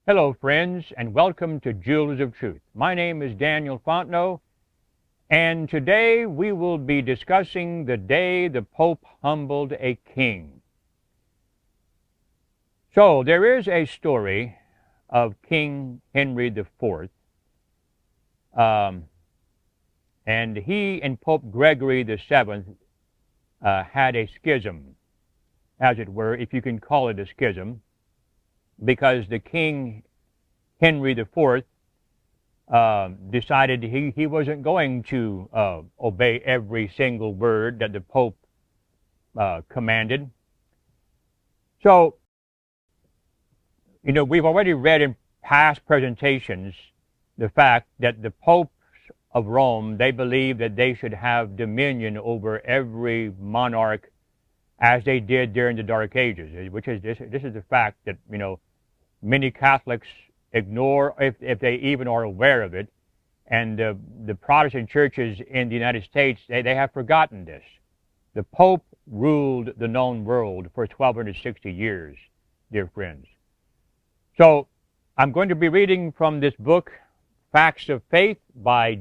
Hello, friends, and welcome to Jewels of Truth. My name is Daniel Fontenot, and today we will be discussing the day the Pope humbled a king. So, there is a story of King Henry IV, and he and Pope Gregory VII had a schism, as it were, if you can call it a schism, because the King Henry IV decided he wasn't going to obey every single word that the Pope commanded. So, we've already read in past presentations the fact that the popes of Rome, they believe that they should have dominion over every monarch as they did during the Dark Ages, which is this is the fact that, many Catholics ignore if they even are aware of it. And the Protestant churches in the United States, they have forgotten this. The Pope ruled the known world for 1,260 years, dear friends. So I'm going to be reading from this book, Facts of Faith, by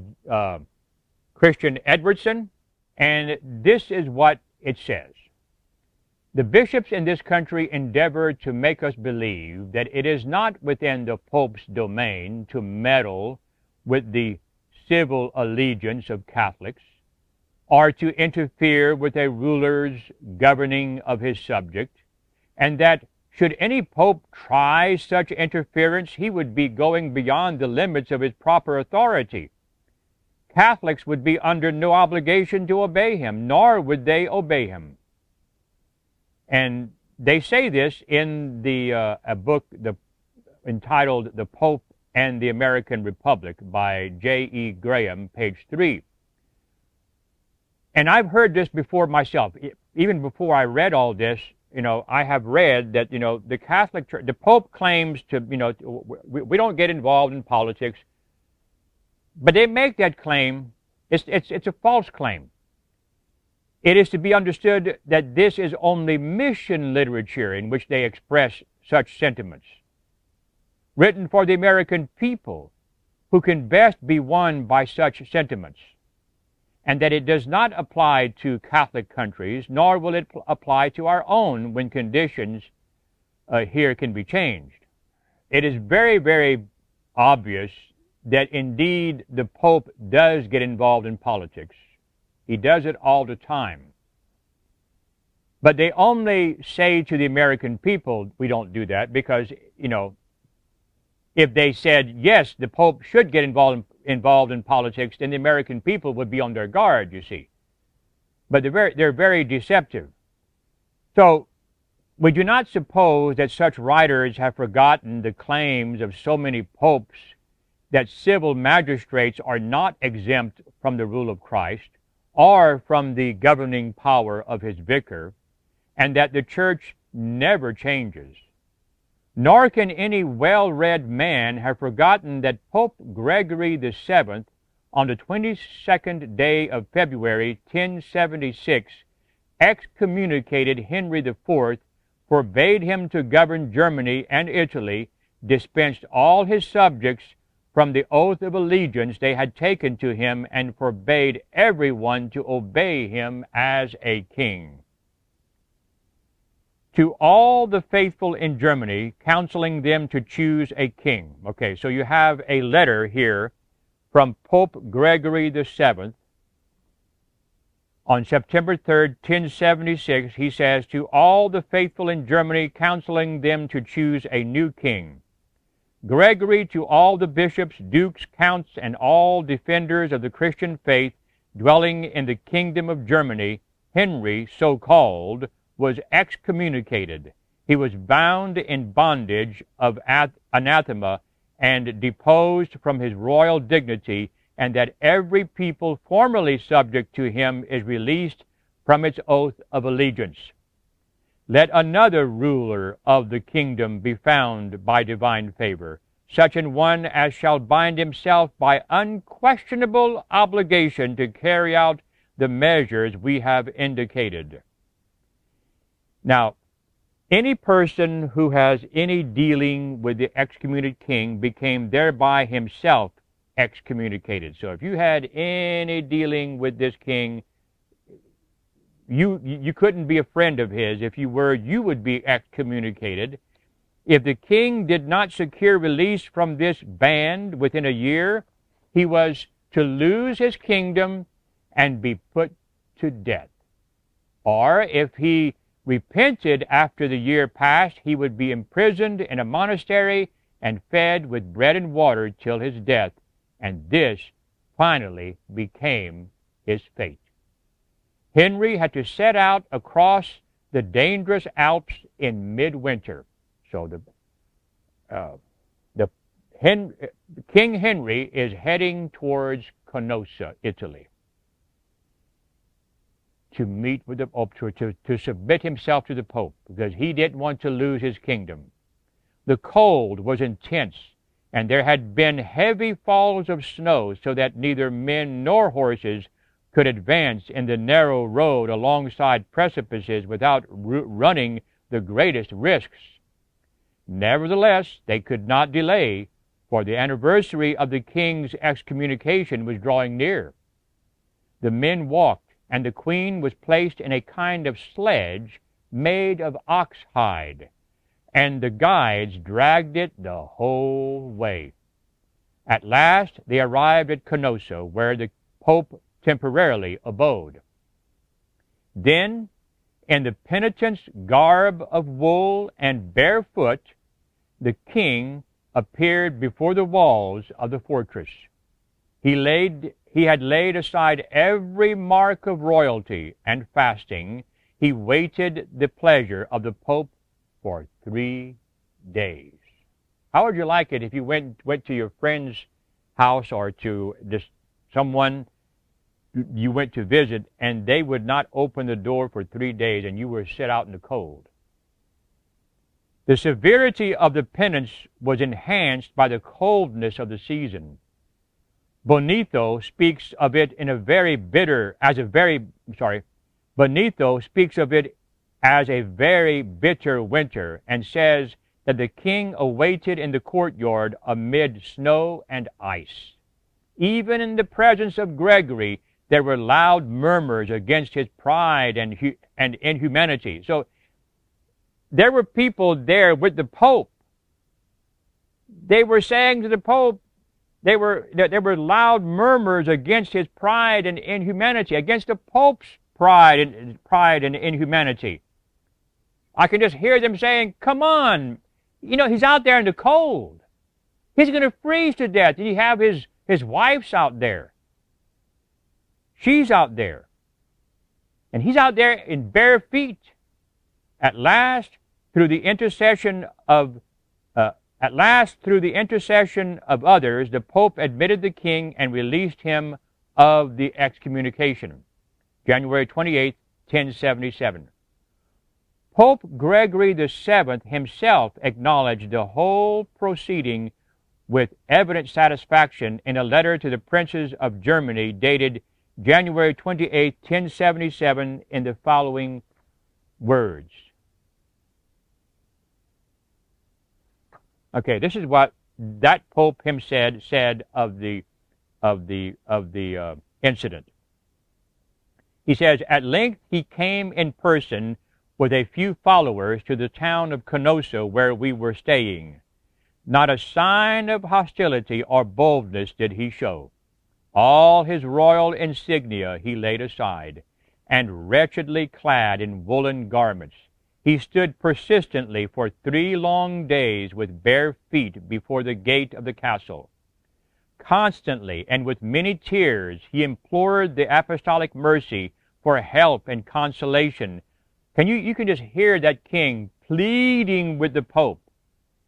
Christian Edwardson, and this is what it says. The bishops in this country endeavor to make us believe that it is not within the Pope's domain to meddle with the civil allegiance of Catholics, or to interfere with a ruler's governing of his subject, and that should any pope try such interference, he would be going beyond the limits of his proper authority. Catholics would be under no obligation to obey him, nor would they obey him. And they say this in a book entitled The Pope and the American Republic by J.E. Graham, page 3. And I've heard this before myself. Even before I read all this, I have read that, the Catholic Church, the Pope claims to, we don't get involved in politics. But they make that claim. It's a false claim. It is to be understood that this is only mission literature in which they express such sentiments, written for the American people who can best be won by such sentiments, and that it does not apply to Catholic countries, nor will it apply to our own when conditions here can be changed. It is very, very obvious that indeed the Pope does get involved in politics. He does it all the time. But they only say to the American people, we don't do that, because, if they said, yes, the Pope should get involved in politics, then the American people would be on their guard, you see. But they're very deceptive. So we do not suppose that such writers have forgotten the claims of so many popes that civil magistrates are not exempt from the rule of Christ, or from the governing power of his vicar, and that the church never changes. Nor can any well-read man have forgotten that Pope Gregory VII, on the 22nd day of February 1076, excommunicated Henry IV, forbade him to govern Germany and Italy, dispensed all his subjects from the oath of allegiance they had taken to him, and forbade everyone to obey him as a king. To all the faithful in Germany, counseling them to choose a king. Okay, so you have a letter here from Pope Gregory VII. On September 3rd, 1076, he says, to all the faithful in Germany, counseling them to choose a new king. Gregory, to all the bishops, dukes, counts, and all defenders of the Christian faith dwelling in the kingdom of Germany, Henry, so called, was excommunicated. He was bound in bondage of anathema and deposed from his royal dignity, and that every people formerly subject to him is released from its oath of allegiance. Let another ruler of the kingdom be found by divine favor, such an one as shall bind himself by unquestionable obligation to carry out the measures we have indicated. Now, Any person who has any dealing with the excommunicated king became thereby himself excommunicated. So if you had any dealing with this king, you couldn't be a friend of his. If you were, you would be excommunicated. If the king did not secure release from this band within a year, he was to lose his kingdom and be put to death. Or if he repented after the year passed, he would be imprisoned in a monastery and fed with bread and water till his death, and this finally became his fate. Henry had to set out across the dangerous Alps in midwinter. So King Henry is heading towards Canossa, Italy, to meet with the Pope, to submit himself to the Pope, because he didn't want to lose his kingdom. The cold was intense, and there had been heavy falls of snow, so that neither men nor horses could advance in the narrow road alongside precipices without running the greatest risks. Nevertheless, they could not delay, for the anniversary of the king's excommunication was drawing near. The men walked, and the queen was placed in a kind of sledge made of ox hide, and the guides dragged it the whole way. At last they arrived at Canossa, where the Pope temporarily abode. Then, in the penitent's garb of wool and barefoot, the king appeared before the walls of the fortress. He had laid aside every mark of royalty, and fasting, he waited the pleasure of the Pope for 3 days. How would you like it if you went to your friend's house or to just someone you went to visit, and they would not open the door for 3 days, and you were set out in the cold? The severity of the penance was enhanced by the coldness of the season. Bonito speaks of it Bonito speaks of it as a very bitter winter, and says that the king awaited in the courtyard amid snow and ice. Even in the presence of Gregory, there were loud murmurs against his pride and inhumanity. So there were people there with the Pope. They were saying to the Pope, there were loud murmurs against his pride and inhumanity, against the Pope's pride and inhumanity. I can just hear them saying, come on, he's out there in the cold. He's going to freeze to death. And you have his wife's out there. She's out there. And he's out there in bare feet. At last, through the intercession of others, the Pope admitted the king and released him of the excommunication. January 28, 1077. Pope Gregory VII himself acknowledged the whole proceeding with evident satisfaction in a letter to the princes of Germany dated January 28, 1077, in the following words. Okay, this is what that Pope himself said of the incident. He says, at length he came in person with a few followers to the town of Canossa, where we were staying. Not a sign of hostility or boldness did he show. All his royal insignia he laid aside, and wretchedly clad in woolen garments, he stood persistently for 3 long days with bare feet before the gate of the castle. Constantly and with many tears he implored the apostolic mercy for help and consolation. You can just hear that king pleading with the Pope.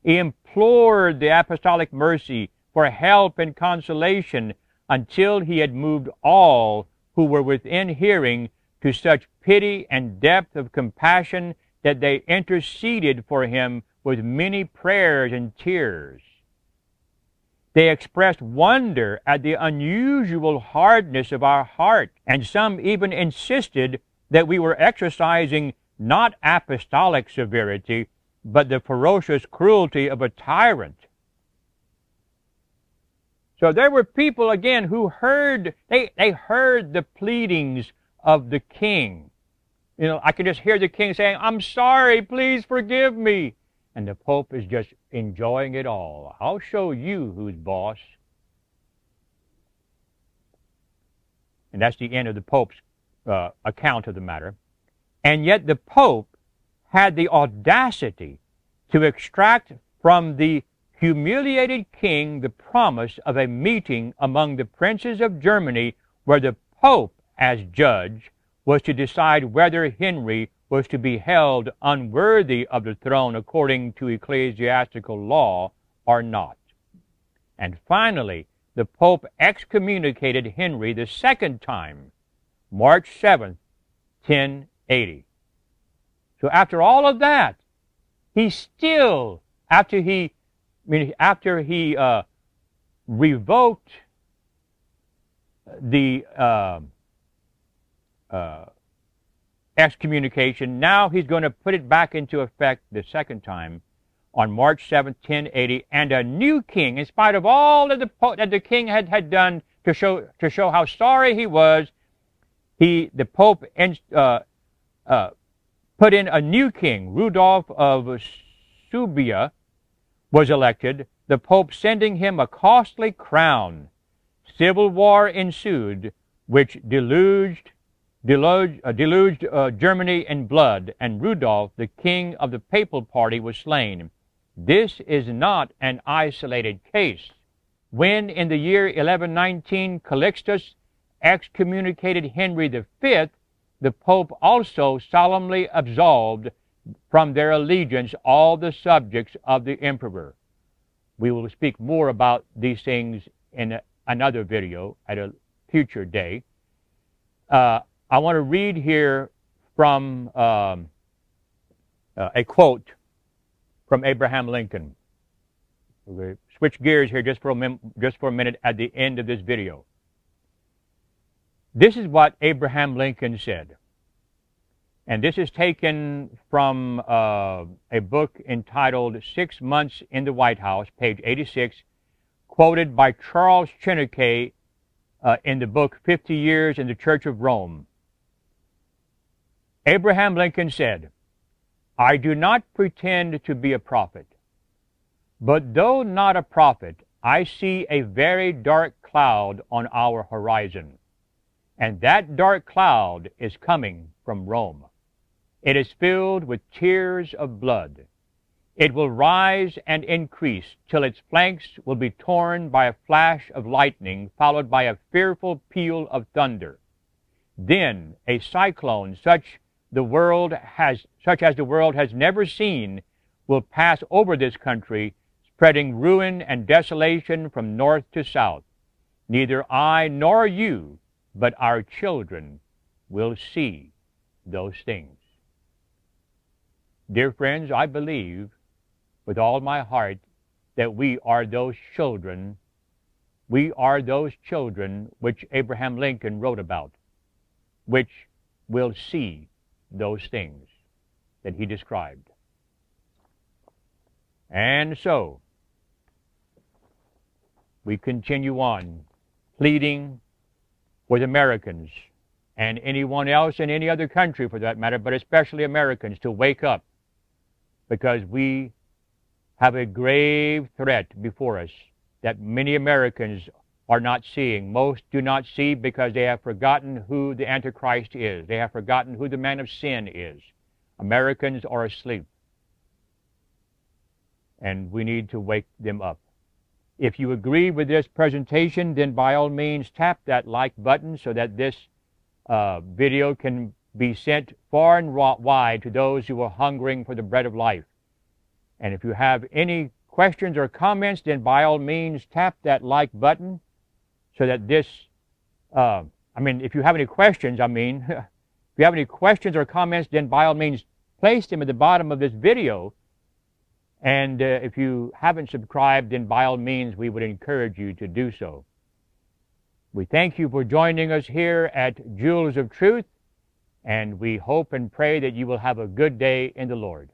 He implored the apostolic mercy for help and consolation until he had moved all who were within hearing to such pity and depth of compassion that they interceded for him with many prayers and tears. They expressed wonder at the unusual hardness of our heart, and some even insisted that we were exercising not apostolic severity, but the ferocious cruelty of a tyrant. So there were people, again, who heard, they heard the pleadings of the king. You know, I can just hear the king saying, "I'm sorry, please forgive me." And the Pope is just enjoying it all. "I'll show you who's boss." And that's the end of the Pope's account of the matter. And yet the Pope had the audacity to extract from the humiliated king the promise of a meeting among the princes of Germany, where the Pope, as judge, was to decide whether Henry was to be held unworthy of the throne according to ecclesiastical law or not. And finally, the Pope excommunicated Henry the second time, March 7th, 1080. So after all of that, he still, after he revoked the excommunication, now he's going to put it back into effect the second time on March 7th, 1080, and a new king, in spite of all that the king had done to show how sorry he was, the Pope put in a new king. Rudolph of Subia was elected, the Pope sending him a costly crown. Civil war ensued, which deluged Germany in blood, and Rudolph, the king of the papal party, was slain. This is not an isolated case. When, in the year 1119, Calixtus excommunicated Henry V, the Pope also solemnly absolved from their allegiance all the subjects of the emperor. We will speak more about these things in another video at a future day. I want to read here from a quote from Abraham Lincoln. We'll switch gears here just for a minute at the end of this video. This is what Abraham Lincoln said. And this is taken from a book entitled 6 Months in the White House, page 86, quoted by Charles Chineke in the book 50 Years in the Church of Rome. Abraham Lincoln said, "I do not pretend to be a prophet, but though not a prophet, I see a very dark cloud on our horizon, and that dark cloud is coming from Rome. It is filled with tears of blood. It will rise and increase till its flanks will be torn by a flash of lightning, followed by a fearful peal of thunder. Then a cyclone such as the world has never seen will pass over this country, spreading ruin and desolation from north to south. Neither I nor you, but our children will see those things." Dear friends, I believe with all my heart that we are those children. We are those children which Abraham Lincoln wrote about, which will see those things that he described. And so, we continue on pleading with Americans and anyone else in any other country for that matter, but especially Americans, to wake up, because we have a grave threat before us that many Americans are not seeing. Most do not see because they have forgotten who the Antichrist is. They have forgotten who the man of sin is. Americans are asleep, and we need to wake them up. If you agree with this presentation, then by all means tap that like button so that this video can be sent far and wide to those who are hungering for the bread of life. And if you have any questions or comments, then by all means tap that like button so that this, if you have any questions, if you have any questions or comments, then by all means place them at the bottom of this video. And if you haven't subscribed, then by all means we would encourage you to do so. We thank you for joining us here at Jewels of Truth, And we hope and pray that you will have a good day in the Lord.